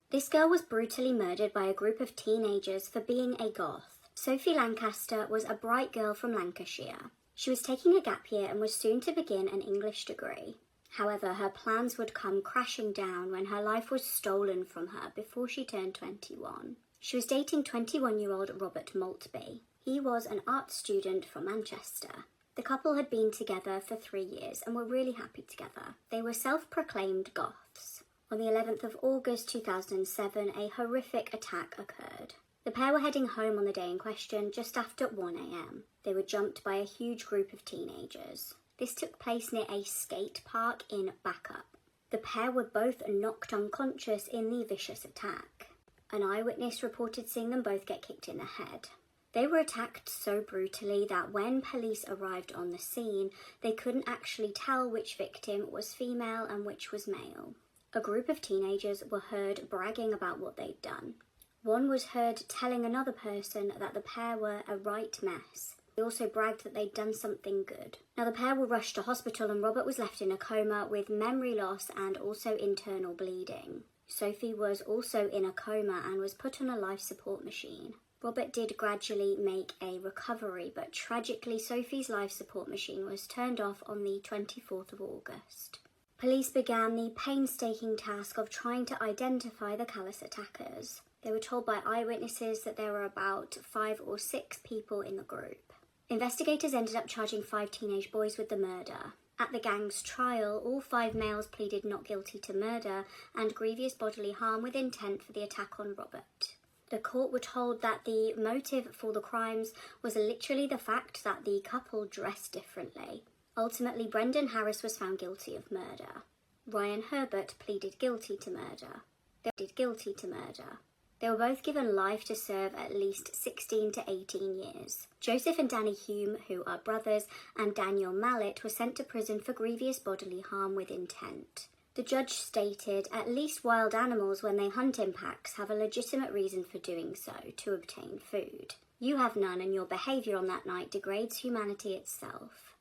This girl was brutally murdered by a group of teenagers for being a goth. Sophie Lancaster was a bright girl from Lancashire. She was taking a gap year and was soon to begin an English degree. However, her plans would come crashing down when her life was stolen from her before she turned 21. She was dating 21-year-old Robert Maltby. He was an art student from Manchester. The couple had been together for 3 years and were really happy together. They were self-proclaimed goths. On the 11th of August 2007, a horrific attack occurred. The pair were heading home on the day in question just after 1 a.m. They were jumped by a huge group of teenagers. This took place near a skate park in Bacup. The pair were both knocked unconscious in the vicious attack. An eyewitness reported seeing them both get kicked in the head. They were attacked so brutally that when police arrived on the scene, they couldn't actually tell which victim was female and which was male. A group of teenagers were heard bragging about what they'd done. One was heard telling another person that the pair were a right mess. They also bragged that they'd done something good. Now, the pair were rushed to hospital and Robert was left in a coma with memory loss and also internal bleeding. Sophie was also in a coma and was put on a life support machine. Robert did gradually make a recovery, but tragically Sophie's life support machine was turned off on the 24th of August. Police began the painstaking task of trying to identify the callous attackers. They were told by eyewitnesses that there were about 5 or 6 people in the group. Investigators ended up charging 5 teenage boys with the murder. At the gang's trial, all 5 males pleaded not guilty to murder and grievous bodily harm with intent for the attack on Robert. The court were told that the motive for the crimes was literally the fact that the couple dressed differently. Ultimately, Brendan Harris was found guilty of murder. Ryan Herbert pleaded guilty to murder. They were both given life to serve at least 16 to 18 years. Joseph and Danny Hume, who are brothers, and Daniel Mallet were sent to prison for grievous bodily harm with intent. The judge stated, "At least wild animals, when they hunt in packs, have a legitimate reason for doing so, to obtain food. You have none, and your behaviour on that night degrades humanity itself."